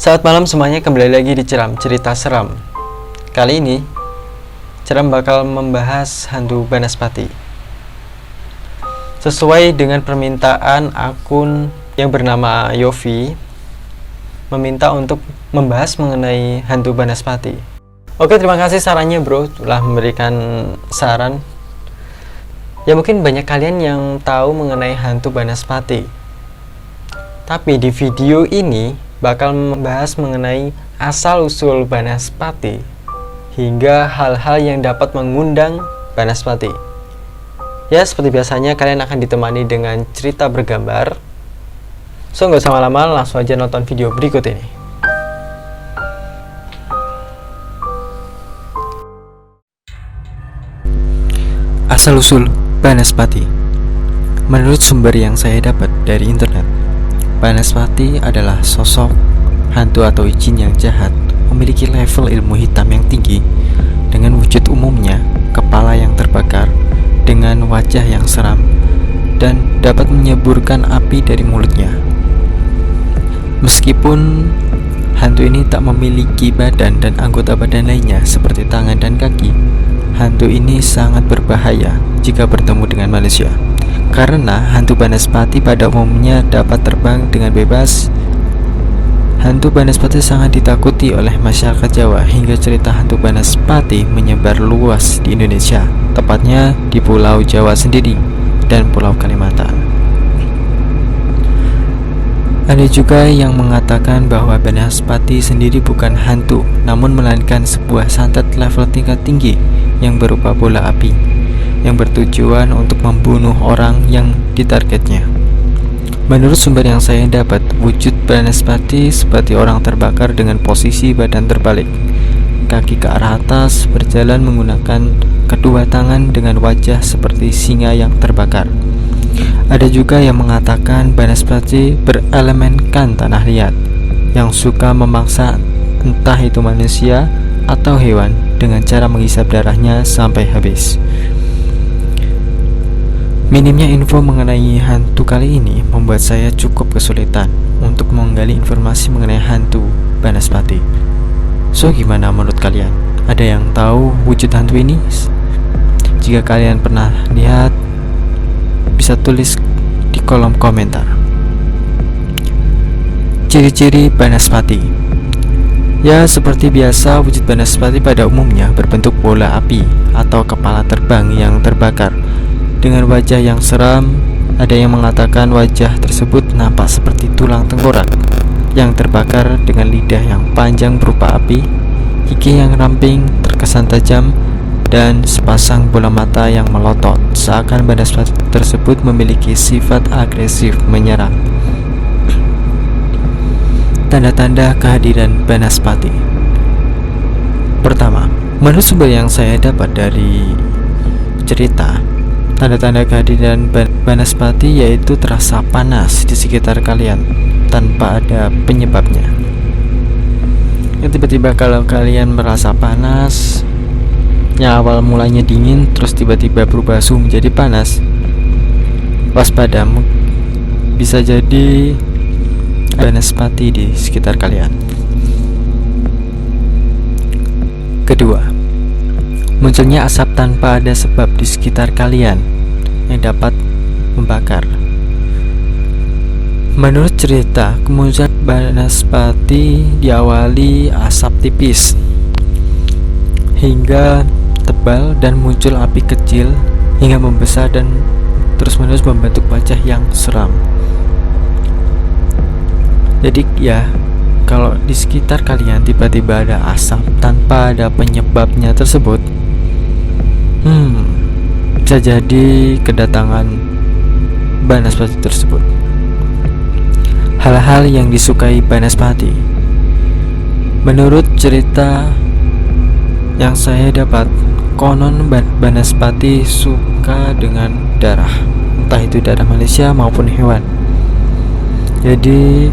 Selamat malam semuanya, kembali lagi di Ceram Cerita Seram. Kali ini Ceram bakal membahas hantu Banaspati. Sesuai dengan permintaan akun yang bernama Yofi, meminta untuk membahas mengenai hantu Banaspati. Oke, terima kasih sarannya bro, telah memberikan saran. Ya mungkin banyak kalian yang tahu mengenai hantu Banaspati, tapi di video ini bakal membahas mengenai asal-usul Banaspati hingga hal-hal yang dapat mengundang Banaspati. Ya, seperti biasanya kalian akan ditemani dengan cerita bergambar. So, nggak usah lama-lama, langsung aja nonton video berikut ini. Asal-usul Banaspati. Menurut sumber yang saya dapat dari internet, Banaspati adalah sosok hantu atau jin yang jahat, memiliki level ilmu hitam yang tinggi, dengan wujud umumnya kepala yang terbakar dengan wajah yang seram dan dapat menyeburkan api dari mulutnya. Meskipun hantu ini tak memiliki badan dan anggota badan lainnya seperti tangan dan kaki, hantu ini sangat berbahaya jika bertemu dengan manusia. Karena hantu Banaspati pada umumnya dapat terbang dengan bebas, hantu Banaspati sangat ditakuti oleh masyarakat Jawa hingga cerita hantu Banaspati menyebar luas di Indonesia, tepatnya di Pulau Jawa sendiri dan Pulau Kalimantan. Ada juga yang mengatakan bahwa Banaspati sendiri bukan hantu, namun melainkan sebuah santet level tingkat tinggi yang berupa bola api yang bertujuan untuk membunuh orang yang ditargetnya. Menurut sumber yang saya dapat, wujud Banaspati seperti orang terbakar dengan posisi badan terbalik, kaki ke arah atas, berjalan menggunakan kedua tangan dengan wajah seperti singa yang terbakar. Ada juga yang mengatakan Banaspati berelemenkan tanah liat, yang suka memangsa entah itu manusia atau hewan dengan cara menghisap darahnya sampai habis. Minimnya info mengenai hantu kali ini membuat saya cukup kesulitan untuk menggali informasi mengenai hantu Banaspati. So, gimana menurut kalian? Ada yang tahu wujud hantu ini? Jika kalian pernah lihat, bisa tulis di kolom komentar. Ciri-ciri Banaspati. Ya, seperti biasa, wujud Banaspati pada umumnya berbentuk bola api atau kepala terbang yang terbakar dengan wajah yang seram. Ada yang mengatakan wajah tersebut nampak seperti tulang tengkorak yang terbakar dengan lidah yang panjang berupa api, gigi yang ramping terkesan tajam, dan sepasang bola mata yang melotot, seakan Banaspati tersebut memiliki sifat agresif menyerang. Tanda-tanda kehadiran Banaspati. Pertama, menurut sumber yang saya dapat dari cerita, tanda-tanda kehadiran Banaspati yaitu terasa panas di sekitar kalian tanpa ada penyebabnya. Yang tiba-tiba kalau kalian merasa panas, yang awal mulanya dingin terus tiba-tiba berubah suhu menjadi panas, waspada, bisa jadi Banaspati di sekitar kalian. Kedua, munculnya asap tanpa ada sebab di sekitar kalian yang dapat membakar. Menurut cerita, kemunculan Banaspati diawali asap tipis hingga tebal dan muncul api kecil hingga membesar dan terus-menerus membentuk wajah yang seram. Jadi ya, kalau di sekitar kalian tiba-tiba ada asap tanpa ada penyebabnya tersebut, bisa jadi kedatangan Banaspati tersebut. Hal-hal yang disukai Banaspati. Menurut cerita yang saya dapat, konon Banaspati suka dengan darah, entah itu darah manusia maupun hewan. Jadi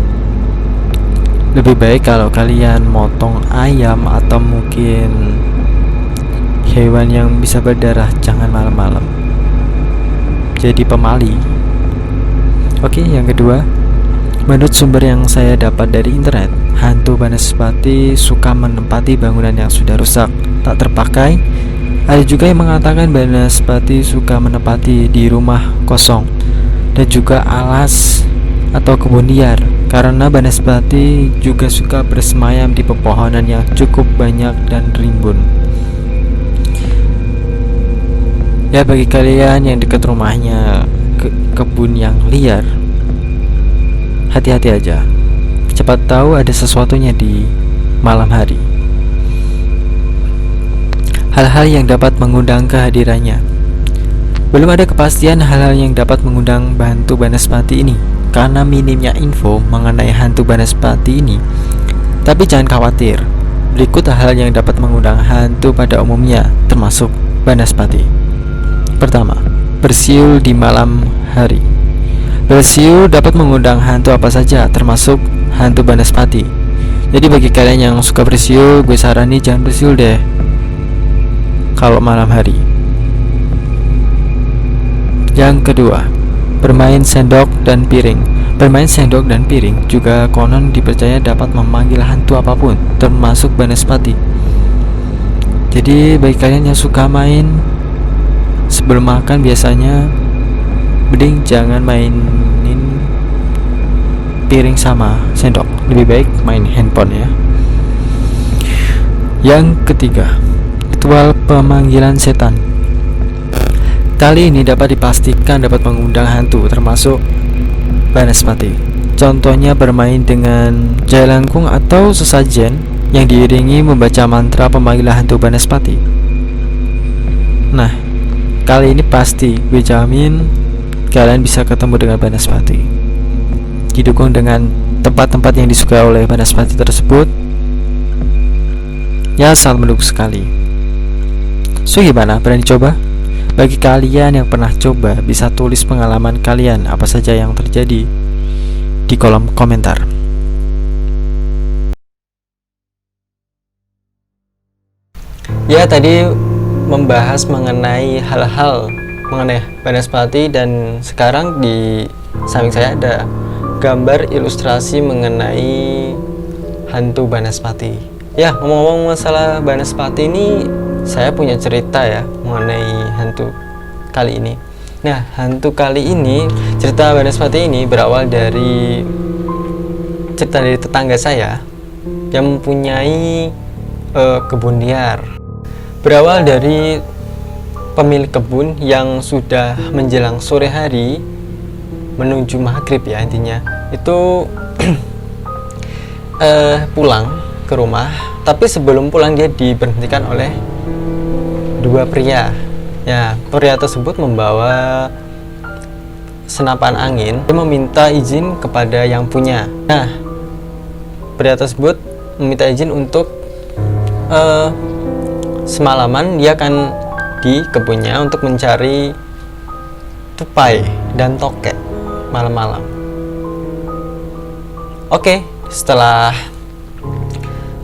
lebih baik kalau kalian motong ayam atau mungkin hewan yang bisa berdarah, jangan malam-malam, jadi pemali. Oke, yang kedua, Menurut sumber yang saya dapat dari internet, hantu Banaspati suka menempati bangunan yang sudah rusak, tak terpakai. Ada juga yang mengatakan Banaspati suka menempati di rumah kosong dan juga alas atau kebun liar, karena Banaspati juga suka bersemayam di pepohonan yang cukup banyak dan rimbun. Ya, bagi kalian yang dekat rumahnya kebun yang liar, hati-hati aja. Cepat tahu ada sesuatunya di malam hari. Hal-hal yang dapat mengundang kehadirannya. Belum ada kepastian hal-hal yang dapat mengundang hantu Banaspati ini karena minimnya info mengenai hantu Banaspati ini. Tapi jangan khawatir, berikut hal yang dapat mengundang hantu pada umumnya, termasuk Banaspati. Pertama, bersiul di malam hari. Bersiul dapat mengundang hantu apa saja, termasuk hantu Banaspati. Jadi bagi kalian yang suka bersiul, gue saranin jangan bersiul deh kalau malam hari. Yang kedua, bermain sendok dan piring. Bermain sendok dan piring juga konon dipercaya dapat memanggil hantu apapun, termasuk Banaspati. Jadi bagi kalian yang suka main sebelum makan, biasanya mending jangan mainin piring sama sendok, lebih baik main handphone ya. Yang ketiga, ritual pemanggilan setan. Kali ini dapat dipastikan dapat mengundang hantu, termasuk Banaspati. Contohnya bermain dengan jailangkung atau sesajen yang diiringi membaca mantra pemanggilan hantu Banaspati. Nah, kali ini pasti gue jamin kalian bisa ketemu dengan Banaspati. Didukung dengan tempat-tempat yang disukai oleh Banaspati tersebut, ya sangat mendukung sekali. So gimana, berani coba? Bagi kalian yang pernah coba, bisa tulis pengalaman kalian apa saja yang terjadi di kolom komentar. Ya, tadi membahas mengenai hal-hal mengenai Banaspati, dan sekarang di samping saya ada gambar ilustrasi mengenai hantu Banaspati. Ya, ngomong-ngomong masalah Banaspati ini, saya punya cerita ya mengenai hantu kali ini. Nah, hantu kali ini, cerita Banaspati ini berawal dari cerita dari tetangga saya yang mempunyai kebun liar. Berawal dari pemilik kebun yang sudah menjelang sore hari menuju maghrib ya, intinya itu pulang ke rumah, tapi sebelum pulang dia diberhentikan oleh dua pria. Ya, pria tersebut membawa senapan angin. Dia meminta izin kepada yang punya. Nah, pria tersebut meminta izin untuk semalaman dia akan di kebunnya untuk mencari tupai dan tokek malam-malam. Oke, setelah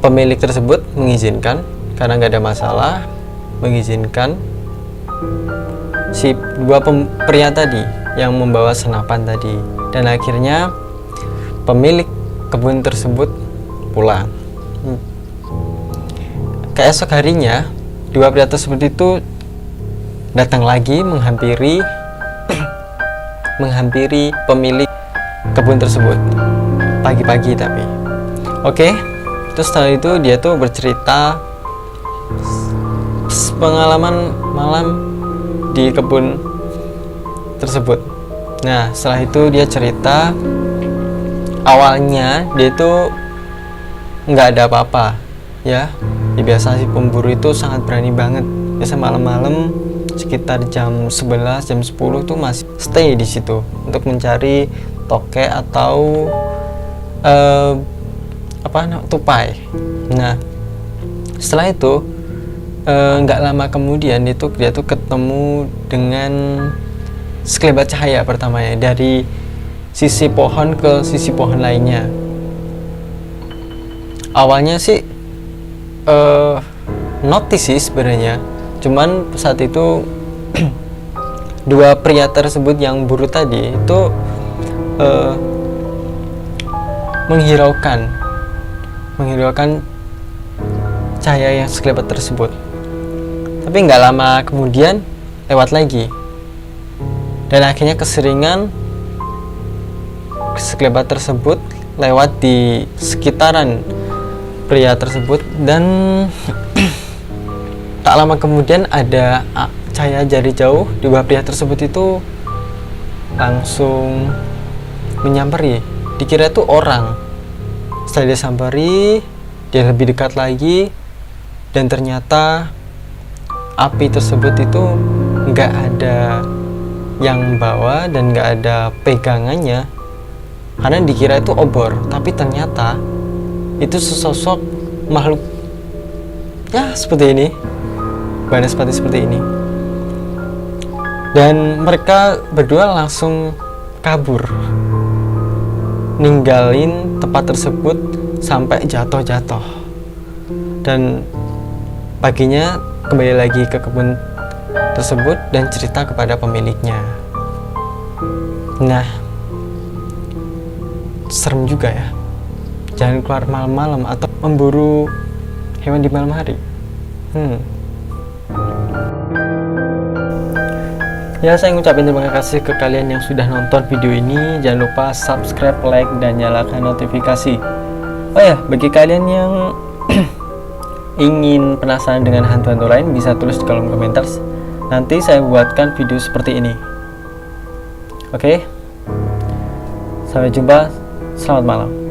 pemilik tersebut mengizinkan, karena nggak ada masalah, mengizinkan si dua pria tadi yang membawa senapan tadi, dan akhirnya pemilik kebun tersebut pulang. Keesok harinya, dua pria tersebut itu datang lagi menghampiri pemilik kebun tersebut pagi-pagi tapi. Oke, terus setelah itu dia tuh bercerita pengalaman malam di kebun tersebut. Nah, setelah itu dia cerita awalnya dia itu nggak ada apa-apa ya. Biasa si pemburu itu sangat berani banget. Biasa malam-malam sekitar jam 11, jam 10 tuh masih stay di situ untuk mencari tokek atau tupai. Nah, setelah itu nggak lama kemudian dia tuh ketemu dengan sekelebat cahaya pertamanya dari sisi pohon ke sisi pohon lainnya. Awalnya sih notice sih sebenarnya, cuman saat itu dua pria tersebut yang buru tadi itu menghiraukan cahaya yang sekelebat tersebut. Tapi nggak lama kemudian lewat lagi, dan akhirnya keseringan sekelebat tersebut lewat di sekitaran pria tersebut. Dan tak lama kemudian ada cahaya dari jauh di bawah pria tersebut itu langsung menyamperi. Dikira itu orang. Setelah dia samperi, dia lebih dekat lagi, dan ternyata api tersebut itu nggak ada yang bawa dan nggak ada pegangannya, karena dikira itu obor. Tapi ternyata itu sesosok makhluk ya seperti ini, Banaspati seperti ini. Dan mereka berdua langsung kabur, ninggalin tempat tersebut sampai jatuh. Dan paginya kembali lagi ke kebun tersebut dan cerita kepada pemiliknya. Nah, serem juga ya. Jangan keluar malam-malam atau memburu hewan di malam hari. Ya, saya ngucapin terima kasih ke kalian yang sudah nonton video ini. Jangan lupa subscribe, like, dan nyalakan notifikasi. Oh ya, bagi kalian yang ingin penasaran dengan hantu-hantu lain, bisa tulis di kolom komentar. Nanti saya buatkan video seperti ini. Oke? Sampai jumpa. Selamat malam.